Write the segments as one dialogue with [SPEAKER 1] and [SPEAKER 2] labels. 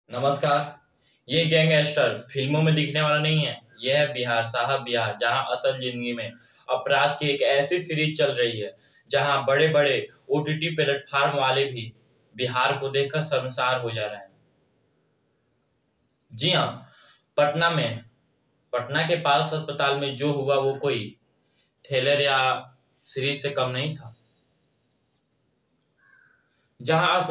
[SPEAKER 1] नमस्कार। ये गैंगस्टर फिल्मों में दिखने वाला नहीं है। यह है बिहार, साहब बिहार, जहां असल जिंदगी में अपराध की एक ऐसी सीरीज चल रही है जहां बड़े बड़े ओटीटी प्लेटफॉर्म वाले भी बिहार को देखकर शर्मसार हो जा रहे हैं। जी हाँ, पटना में, पटना के पास अस्पताल में जो हुआ वो कोई थ्रिलर या सीरीज से कम नहीं था। जहां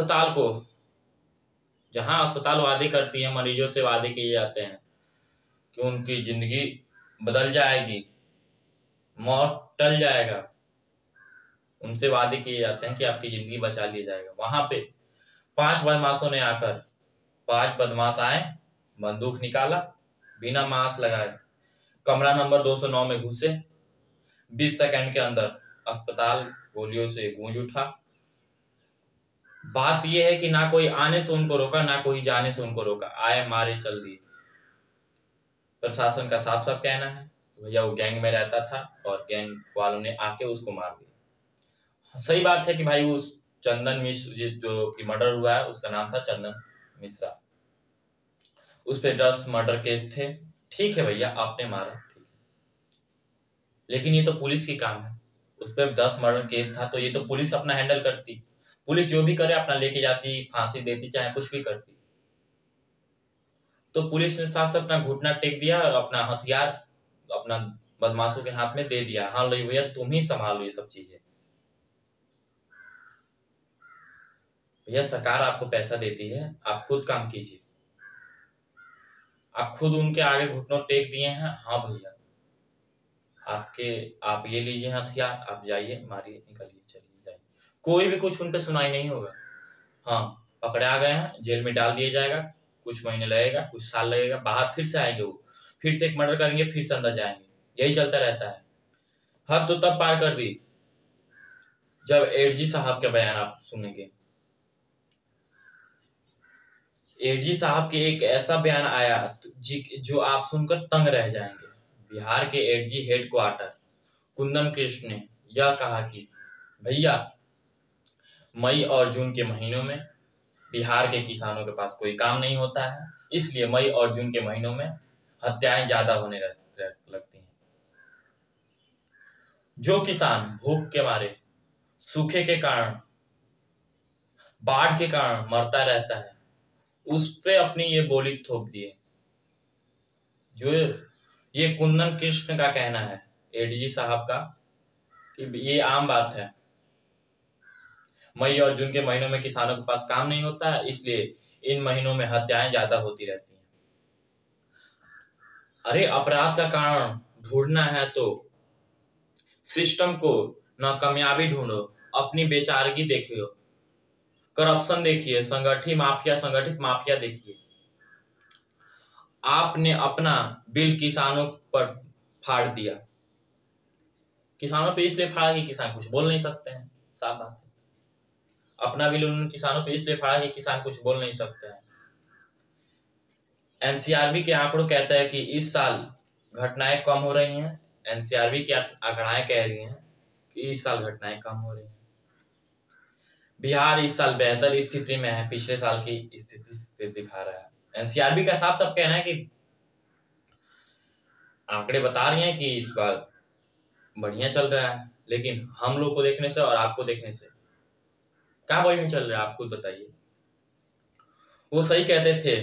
[SPEAKER 1] अस्पताल वादे करती है, मरीजों से वादे किए जाते हैं कि उनकी जिंदगी बदल जाएगी, मौत टल जाएगा। उनसे वादे किए जाते हैं कि आपकी जिंदगी बचा लिया जाएगा। वहां पे 5 बदमाशों ने आकर, 5 बदमाश आए, बंदूक निकाला, बिना मास्क लगाए कमरा नंबर 209 में घुसे। 20 सेकंड के अंदर अस्पताल गोलियों से गूंज उठा। बात यह है कि ना कोई आने से उनको रोका, ना कोई जाने से उनको रोका, आए मारे चल दिए। प्रशासन का साफ साफ कहना है भैया वो गैंग में रहता था और गैंग वालों ने आके उसको मार दिया। सही बात है कि भाई उस चंदन मिश्र जो कि मर्डर हुआ है, उसका नाम था चंदन मिश्रा। उस पे 10 मर्डर केस थे। ठीक है भैया, आपने मारा, ठीक है, लेकिन ये तो पुलिस की काम है। उस पे 10 मर्डर केस था तो ये तो पुलिस अपना हैंडल करती। पुलिस जो भी करे अपना लेके जाती, फांसी देती, चाहे कुछ भी करती। तो पुलिस ने साफ साफ अपना घुटना टेक दिया और अपना हथियार अपना बदमाशों के हाथ में दे दिया। हाँ लो भैया, तुम ही संभालो ये सब चीजें। भैया सरकार आपको पैसा देती है, आप खुद काम कीजिए। आप खुद उनके आगे घुटनों टेक दिए हैं। हाँ भैया, आप ये लीजिए हथियार, आप जाइए, मारिए, निकलिए, चलिए जाइए। कोई भी कुछ उन पे सुनाई नहीं होगा। हाँ, पकड़े आ गए हैं, जेल में डाल दिया जाएगा, कुछ महीने लगेगा, कुछ साल लगेगा, बाहर फिर से आएंगे, वो फिर से एक मर्डर करेंगे, फिर से अंदर जाएंगे। यही चलता रहता है। हद तो तब पार कर दी जब एडजी साहब के बयान आप सुनेंगे। एडजी साहब के एक ऐसा बयान आया जो आप सुनकर तंग रह जाएंगे। बिहार के एडजी हेडक्वार्टर कुंदन कृष्ण ने यह कहा कि भैया मई और जून के महीनों में बिहार के किसानों के पास कोई काम नहीं होता है, इसलिए मई और जून के महीनों में हत्याएं ज्यादा होने लगती हैं। जो किसान भूख के मारे, सूखे के कारण, बाढ़ के कारण मरता रहता है, उस पे अपनी ये बोली थोप दिए। जो ये कुंदन कृष्ण का कहना है, एडीजी साहब का, कि ये आम बात है, मई और जून के महीनों में किसानों के पास काम नहीं होता है, इसलिए इन महीनों में हत्याएं ज्यादा होती रहती हैं। अरे अपराध का कारण ढूंढना है तो सिस्टम को नाकामयाबी ढूंढो, अपनी बेचारगी देखियो, करप्शन देखिए, संगठित माफिया देखिए। आपने अपना बिल किसानों पर फाड़ दिया। किसानों पे इसलिए फाड़ा कि किसान कुछ बोल नहीं सकते हैं, साफ बात है। अपना बिल उन्होंने किसानों पे इसलिए फाड़ा कि किसान कुछ बोल नहीं सकते हैं। एनसीआरबी के आंकड़ों कहता है कि इस साल घटनाएं कम हो रही हैं। एनसीआरबी की आंकड़ाएं कह रही हैं कि इस साल घटनाएं कम हो रही हैं। बिहार इस साल बेहतर स्थिति में है, पिछले साल की स्थिति से दिखा रहा है। एनसीआरबी का साफ साफ कहना है कि आंकड़े बता रही हैं कि इस बार बढ़िया चल रहा है, लेकिन हम लोग को देखने से और आपको देखने से क्या बढ़िया चल रहा है, आप खुद बताइए। वो सही कहते थे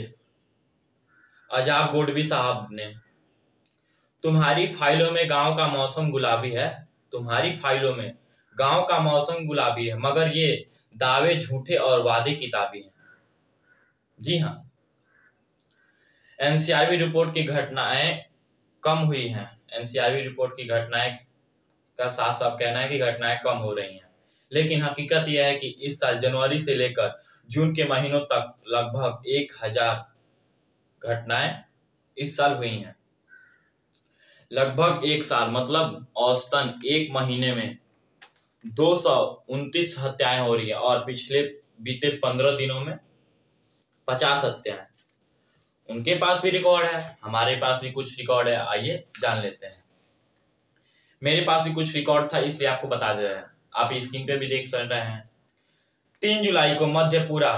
[SPEAKER 1] अजाब गोडवी साहब ने, तुम्हारी फाइलों में गांव का मौसम गुलाबी है, तुम्हारी फाइलों में गांव का मौसम गुलाबी है, मगर ये दावे झूठे और वादे किताबी हैं। जी हाँ, एनसीआरबी रिपोर्ट की घटनाएं कम हुई हैं। एनसीआरबी रिपोर्ट की घटनाएं का साफ साफ कहना है कि घटनाएं कम हो रही हैं, लेकिन हकीकत यह है कि इस साल जनवरी से लेकर जून के महीनों तक लगभग 1000 घटनाएं इस साल हुई हैं। लगभग एक साल मतलब औसतन एक महीने में 229 हत्याएं हो रही है और पिछले बीते 15 दिनों में 50 हत्याएं। उनके पास भी रिकॉर्ड है, हमारे पास भी कुछ रिकॉर्ड है, आइए जान लेते हैं। मेरे पास भी कुछ रिकॉर्ड था, इसलिए आपको बता दे रहे हैं। आप स्क्रीन पे भी देख रहे हैं। 3 जुलाई को मध्यपुरा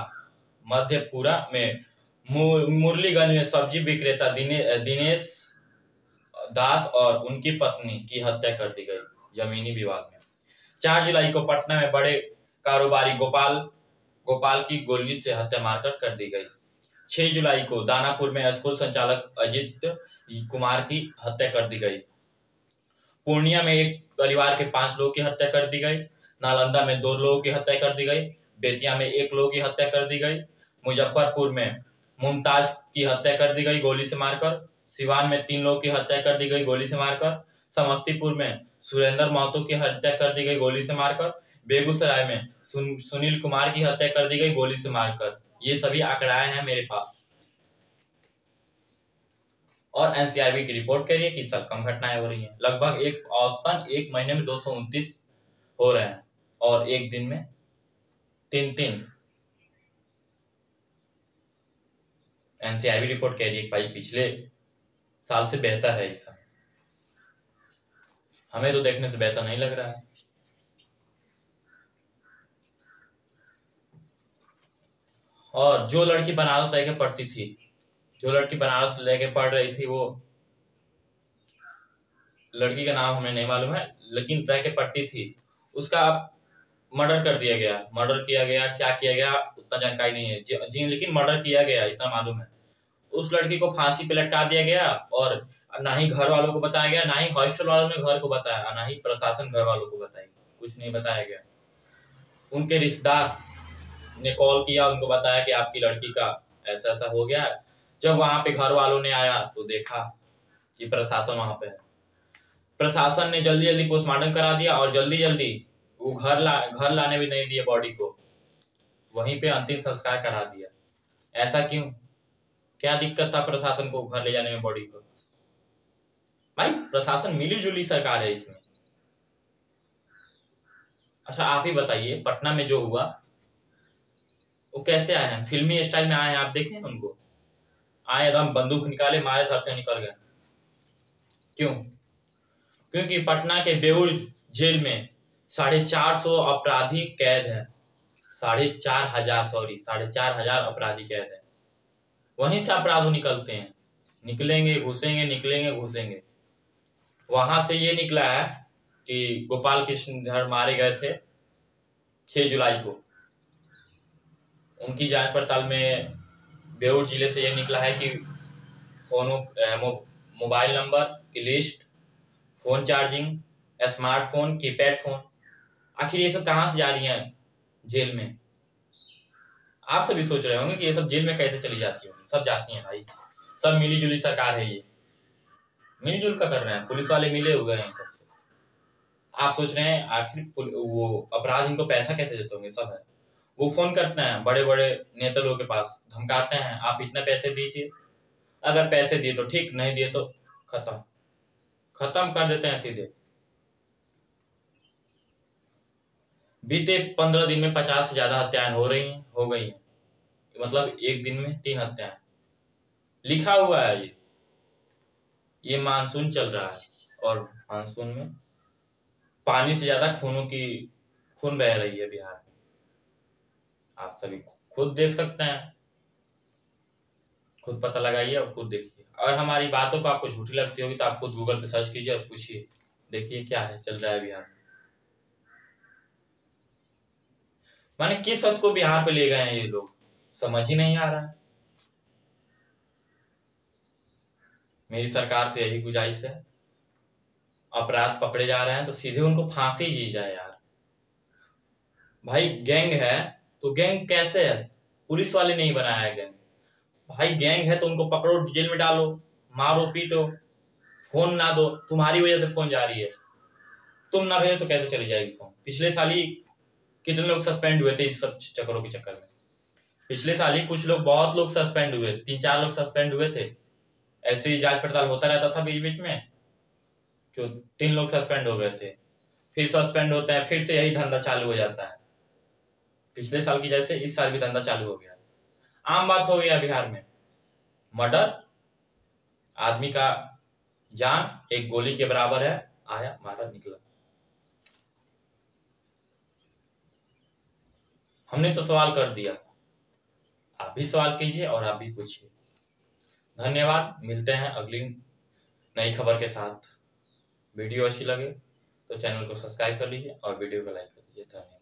[SPEAKER 1] में मुरलीगंज में सब्जी विक्रेता दिनेश दास और उनकी पत्नी की हत्या कर दी गई जमीनी विवाद में। 4 जुलाई को पटना में बड़े कारोबारी गोपाल की गोली से हत्या मारकर कर दी गई। 6 जुलाई को दानापुर में स्कूल संचालक अजित कुमार की हत्या कर दी गई। पूर्णिया में एक परिवार के 5 लोगों की हत्या कर दी गई। नालंदा में 2 लोगों की हत्या कर दी गई। बेतिया में 1 लोगों की हत्या कर दी गई। मुजफ्फरपुर में मुमताज की हत्या कर दी गई गोली से मारकर। सिवान में 3 लोगों की हत्या कर दी गई गोली से मारकर। समस्तीपुर में सुरेंद्र महतो की हत्या कर दी गई गोली से मारकर। बेगूसराय में सुनील कुमार की हत्या कर दी गई गोली से मारकर। ये सभी आंकड़ाएं हैं मेरे पास। और एनसीआरबी की रिपोर्ट कह रही है कि सब कम घटनाएं हो रही हैं। लगभग औसतन एक महीने में 229 हो रहे हैं और एक दिन में 3। एनसीआरबी रिपोर्ट कह रही है कि भाई पिछले साल से बेहतर है इस समय। हमें तो देखने से बेहतर नहीं लग रहा है। और जो लड़की बनारस लेके पढ़ती थी, जो लड़की बनारस लेके पढ़ रही थी, वो लड़की का नाम हमें नहीं मालूम है, लेकिन रह के पढ़ती थी, उसका मर्डर कर दिया गया। मर्डर किया गया, क्या किया गया उतना जानकारी नहीं है जी, लेकिन मर्डर किया गया इतना मालूम है। उस लड़की को फांसी पे लटका दिया गया और ना ही घर वालों को बताया गया, ना ही हॉस्टल वालों ने घर को बताया, ना ही प्रशासन घर वालों को बताया, कुछ नहीं बताया गया। उनके रिश्तेदार ने कॉल किया, उनको बताया कि आपकी लड़की का ऐसा ऐसा हो गया। जब वहां पे घर वालों ने आया तो देखा कि प्रशासन वहां पे है। प्रशासन ने जल्दी जल्दी पोस्टमार्टम करा दिया और जल्दी जल्दी वो घर लाने भी नहीं दिए बॉडी को, वहीं पे अंतिम संस्कार करा दिया। ऐसा क्यों? क्या दिक्कत था प्रशासन को घर ले जाने में बॉडी को? भाई प्रशासन मिली जुली सरकार है इसमें। अच्छा आप ही बताइए, पटना में जो हुआ वो कैसे आए हैं? फिल्मी स्टाइल में आए हैं, आप देखें उनको। आए एकदम बंदूक निकाले, मारे, धर से निकल गए। क्यों? क्योंकि पटना के बेउर जेल में 450 अपराधी कैद है। 4,500 अपराधी कैद है। वहीं से अपराधी निकलते हैं, निकलेंगे घुसेंगे, निकलेंगे घुसेंगे। वहां से ये निकला है कि गोपाल कृष्ण धर मारे गए थे 6 जुलाई को। उनकी जांच पड़ताल में बेउर जिले से यह निकला है कि मोबाइल नंबर की list, phone charging, smartphone, keypad phone, आखिर ये सब कहां से जा रही हैं जेल में? आप सभी सोच रहे होंगे कि ये सब जेल में कैसे चली जाती होंगी। सब जाती हैं भाई, सब मिली जुली सरकार है। ये मिलजुल का कर रहे हैं, पुलिस वाले मिले हुए हैं सबसे। आप सोच रहे हैं आखिर वो अपराध इनको पैसा कैसे देते होंगे? सब है, वो फोन करते हैं बड़े बड़े नेता लोगों के पास, धमकाते हैं आप इतना पैसे दीजिए, अगर पैसे दिए तो ठीक, नहीं दिए तो खत्म कर देते हैं सीधे। बीते 15 दिन में 50 से ज्यादा हत्याएं हो गई हैं। मतलब एक दिन में 3 हत्याएं लिखा हुआ है। ये मानसून चल रहा है और मानसून में पानी से ज्यादा खून बह रही है बिहार में। आप सभी खुद देख सकते हैं, खुद पता लगाइए और खुद देखिए। और हमारी बातों को आपको झूठी लगती होगी तो आप खुद गूगल पे सर्च कीजिए और पूछिए, देखिए क्या है चल रहा है बिहार में। माने किस हद को बिहार पे ले गए हैं ये लोग, समझ ही नहीं आ रहा है। मेरी सरकार से यही गुजारिश है, अपराध पकड़े जा रहे हैं तो सीधे उनको फांसी दी जाए यार। भाई गैंग है तो गैंग कैसे है? पुलिस वाले नहीं बनाया है गैंग। भाई गैंग है तो उनको पकड़ो, जेल में डालो, मारो पीटो, फोन ना दो। तुम्हारी वजह से फोन जा रही है, तुम ना भेजो तो कैसे चली जाएगी फोन? पिछले साल ही कितने लोग सस्पेंड हुए थे इस सब चक्करों के चक्कर में। पिछले साल ही बहुत लोग सस्पेंड हुए, 3-4 लोग सस्पेंड हुए थे। ऐसे ही जांच पड़ताल होता रहता था बीच बीच में, जो 3 लोग सस्पेंड हो गए थे, फिर सस्पेंड होते हैं, फिर से यही धंधा चालू हो जाता है। पिछले साल की जैसे इस साल भी धंधा चालू हो गया। आम बात हो गया बिहार में। मर्डर, आदमी का जान एक गोली के बराबर है, आया मारा निकला। हमने तो सवाल कर दिया, आप भी सवाल कीजिए और आप भी पूछिए। धन्यवाद। मिलते हैं अगली नई खबर के साथ। वीडियो अच्छी लगे तो चैनल को सब्सक्राइब कर लीजिए और वीडियो को लाइक कर दीजिए। धन्यवाद।